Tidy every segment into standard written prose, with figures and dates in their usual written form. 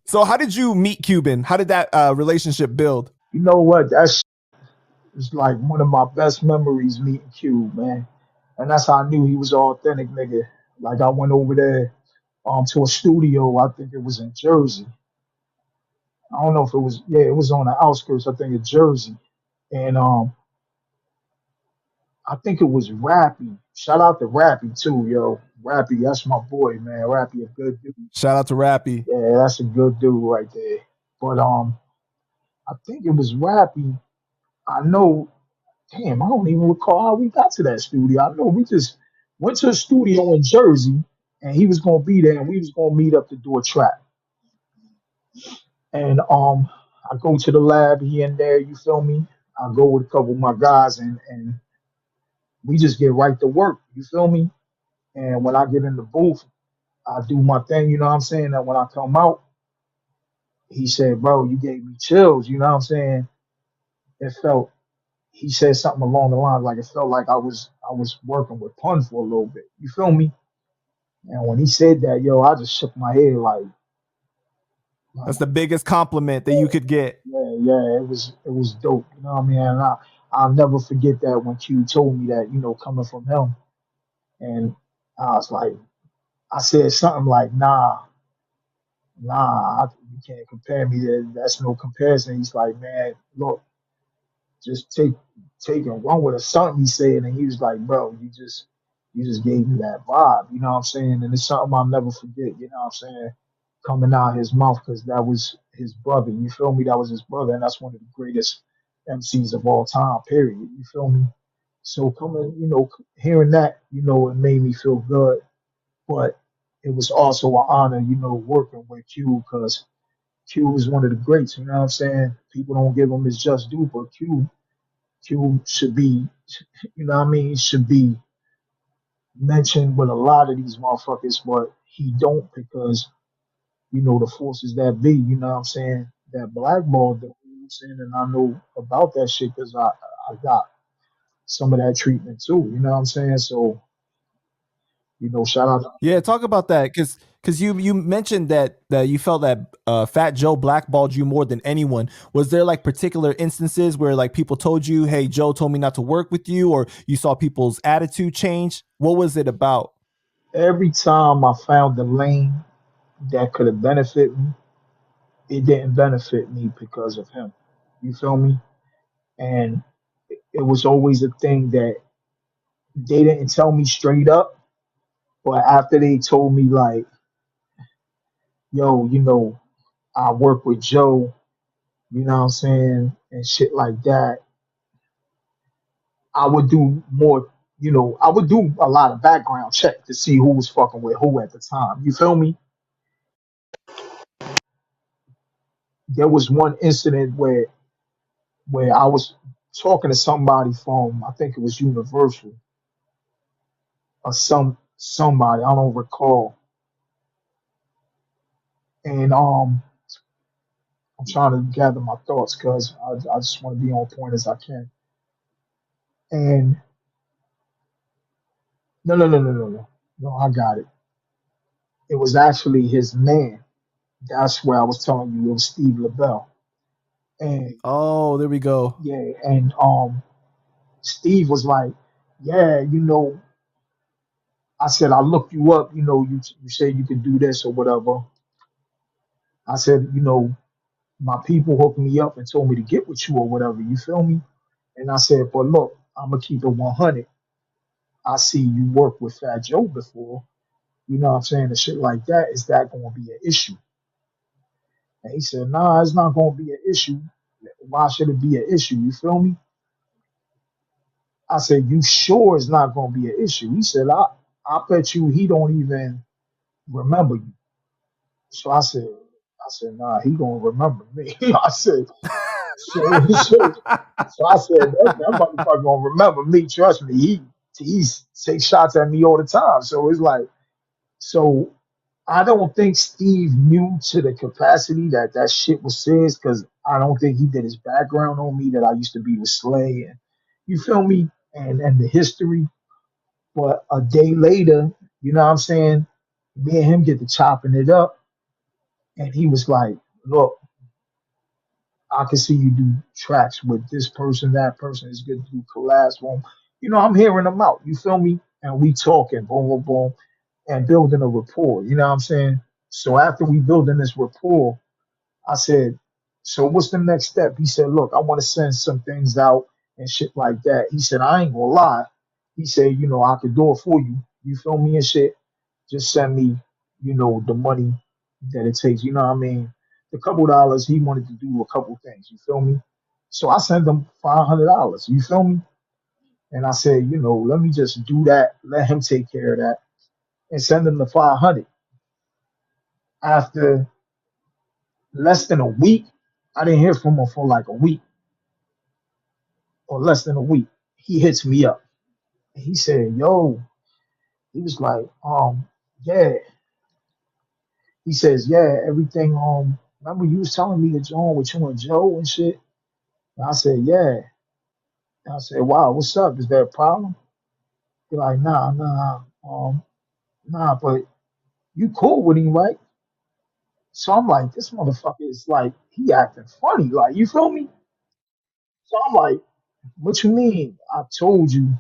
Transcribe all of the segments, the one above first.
So how did you meet Cuban? How did that relationship build? You know what? That's it's like one of my best memories meeting Q, man. And that's how I knew he was an authentic nigga. Like I went over there to a studio, I think it was in Jersey. I don't know if it was, yeah, it was on the outskirts, I think, of Jersey. And I think it was Rappy. Shout out to Rappy too, yo. Rappy, that's my boy, man. Rappy, a good dude. Shout out to Rappy. Yeah, that's a good dude right there. But I think it was Rappy. I know, damn, I don't even recall how we got to that studio. I know we just went to a studio in Jersey, and he was gonna be there, and we was gonna meet up to do a track. And I go to the lab here and there. You feel me? I go with a couple of my guys, and we just get right to work. You feel me? And when I get in the booth, I do my thing. You know what I'm saying? That when I come out, he said, "Bro, you gave me chills." You know what I'm saying? It felt. He said something along the lines like it felt like I was working with Pun for a little bit. You feel me? And when he said that, yo, I just shook my head like That's the biggest compliment that you could get. yeah, it was dope. You know what I mean? And I'll never forget that when Q told me that, coming from him. And I was like, I said something like, you can't compare me. That's no comparison. He's like, man, look, just take and run with it. Something he said, and he was like, bro, you just gave me that vibe. You know what I'm saying? And it's something I'll never forget. You know what I'm saying? Coming out his mouth because that was his brother. You feel me? That was his brother, and that's one of the greatest MCs of all time. Period. You feel me? So coming, hearing that, it made me feel good. But it was also an honor, working with Q because Q is one of the greats. You know what I'm saying? People don't give him his just due, but Q should be, what I mean, should be mentioned with a lot of these motherfuckers, but he don't because the forces that be, you know what I'm saying, that blackballed them, you know what I'm saying, and I know about that shit because I got some of that treatment too, you know what I'm saying? So, shout out to Yeah, talk about that because you mentioned that you felt that Fat Joe blackballed you more than anyone. Was there like particular instances where like people told you, "Hey, Joe told me not to work with you," or you saw people's attitude change? What was it about? every time I found the lane that could have benefited me, it didn't benefit me because of him. You feel me? And it was always a thing that they didn't tell me straight up, but after they told me like, yo, I work with Joe, you know what I'm saying, and shit like that, I would do more, I would do a lot of background check to see who was fucking with who at the time. You feel me? There was one incident where I was talking to somebody from I think it was Universal or somebody, I don't recall. And I'm trying to gather my thoughts because I just want to be on point as I can. And no, no, no, no, no, no. No, I got it. It was actually his man. That's where I was telling you it was Steve LaBelle. And Oh, there we go. yeah, and Steve was like, yeah, I said I looked you up, you said you could do this or whatever. I said, my people hooked me up and told me to get with you or whatever. You feel me? And I said, but look, I'm gonna keep it 100. I see you work with Fat Joe before. You know what I'm saying? And shit like that. Is that going to be an issue? And he said, nah, it's not going to be an issue. Why should it be an issue? You feel me? I said, you sure it's not going to be an issue? He said, I bet you he don't even remember you. So I said, nah, he gonna remember me. I said, so I said, that motherfucker gonna remember me. Trust me, he takes shots at me all the time. So it's like, so I don't think Steve knew to the capacity that that shit was serious because I don't think he did his background on me that I used to be with Slay and you feel me and the history. But a day later, you know what I'm saying? Me and him get to chopping it up, and he was like, "Look, I can see you do tracks with this person, that person. It's good to do collabs for 'em." You know, I'm hearing them out. You feel me? And we talking, boom, boom, boom, and building a rapport. You know what I'm saying? So after we building this rapport, I said, "So what's the next step?" He said, "Look, I want to send some things out and shit like that." He said, "I ain't gonna lie." He said, "You know, I could do it for you. You feel me and shit. Just send me, you know, the money that it takes. You know what I mean? The couple dollars he wanted to do a couple things. You feel me?" So I sent him $500. You feel me? And I said, you know, let me just do that. Let him take care of that, and send him the 500. After less than a week, I didn't hear from him for like a week or less than a week. He hits me up. He said, "Yo," he was like, yeah. He says, "Yeah, everything. Remember you was telling me to join with you and Joe and shit." And I said, "Yeah." And I said, "Wow, what's up? Is there a problem?" He's like, nah, but you cool with him, right?" So I'm like, this motherfucker is like, he acting funny, like, you feel me? So I'm like, "What you mean? I told you,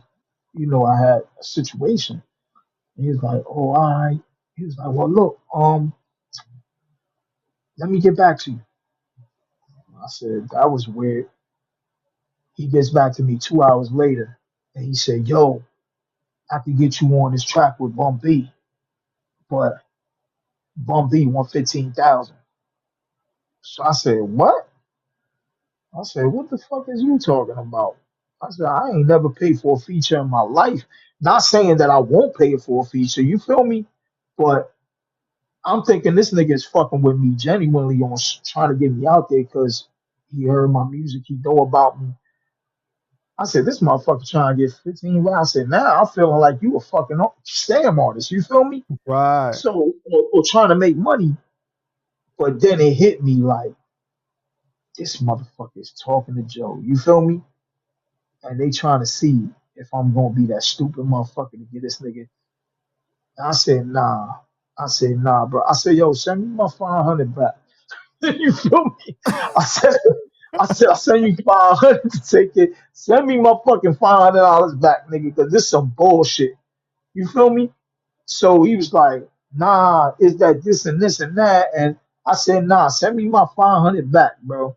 you know, I had a situation." And he was like, "Oh, all right." He was like, "Well, look, let me get back to you." I said, "That was weird." He gets back to me 2 hours later, and he said, "Yo, I can get you on this track with Bum B, but Bum B want 15,000." So I said, "What?" I said, "What the fuck is you talking about?" I said, "I ain't never paid for a feature in my life. Not saying that I won't pay for a feature, you feel me? But I'm thinking this nigga is fucking with me genuinely on trying to get me out there because he heard my music, he know about me." I said, "This motherfucker trying to get 15 grand." I said, "Now I'm feeling like you a fucking scam artist, you feel me?" Right. So, or trying to make money. But then it hit me like, this motherfucker is talking to Joe, you feel me? And they trying to see if I'm gonna be that stupid motherfucker to get this nigga. And I said, "Nah." I said, "Nah, bro." I said, "Yo, send me my 500 back." You feel me? I said, "I send you 500 to take it. Send me my fucking $500 back, nigga, because this is some bullshit." You feel me? So he was like, "Nah, is that this and this and that?" And I said, "Nah, send me my 500 back, bro."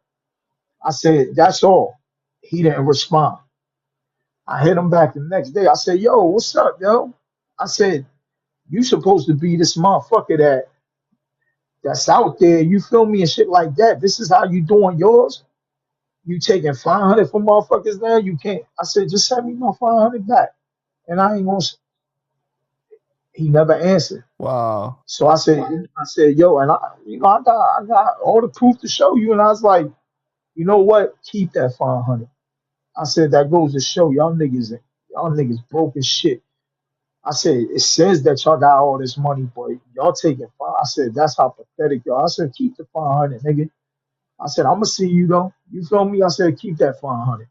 I said, "That's all." He didn't respond. I hit him back the next day. I said, "Yo, what's up, yo?" I said, "You supposed to be this motherfucker that's out there, you feel me, and shit like that. This is how you doing yours. You taking 500 from motherfuckers now? You can't." I said, "Just send me my 500 back." And I ain't gonna. He never answered. Wow. So I said, "Yo," and I got all the proof to show you. And I was like, "You know what? Keep that 500." I said, "That goes to show y'all niggas broke as shit." I said, "It says that y'all got all this money, but y'all taking five." I said, "That's how pathetic y'all." I said, "Keep the 500, nigga." I said, "I'm gonna see you though. You feel me?" I said, "Keep that 500."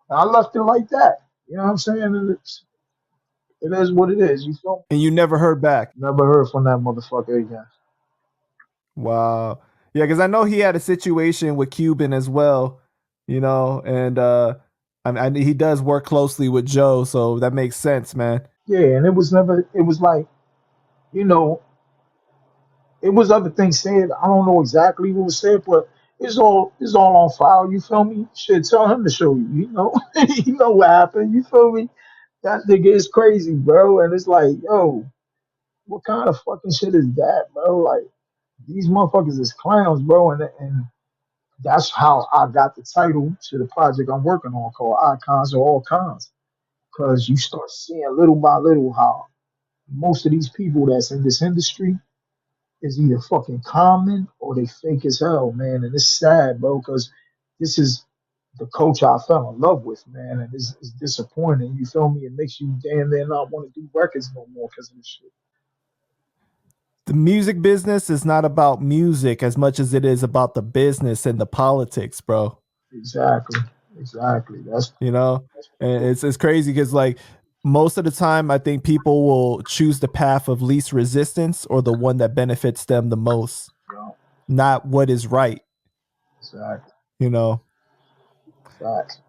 And I left it like that. You know what I'm saying? And it is what it is. You feel me? And you never heard back. Never heard from that motherfucker again. Wow. Yeah, because I know he had a situation with Cuban as well, and he does work closely with Joe, so that makes sense, man. Yeah, and it was never. It was like, you know, it was other things said. I don't know exactly what was said, but it's all on file. You feel me? Shit, tell him to show you. You know, you know what happened. You feel me? That nigga is crazy, bro. And it's like, yo, what kind of fucking shit is that, bro? Like these motherfuckers is clowns, bro. And that's how I got the title to the project I'm working on called Icons of All Cons. Cause you start seeing little by little how most of these people that's in this industry is either fucking common or they fake as hell, man. And it's sad, bro, because this is the culture I fell in love with, man. And it's disappointing. You feel me? It makes you damn near not want to do records no more because of this shit. The music business is not about music as much as it is about the business and the politics, bro. Exactly. Exactly. That's You know, that's and what it's crazy because like most of the time, I think people will choose the path of least resistance or the one that benefits them the most, You know, not what is right, exactly. you know. Facts.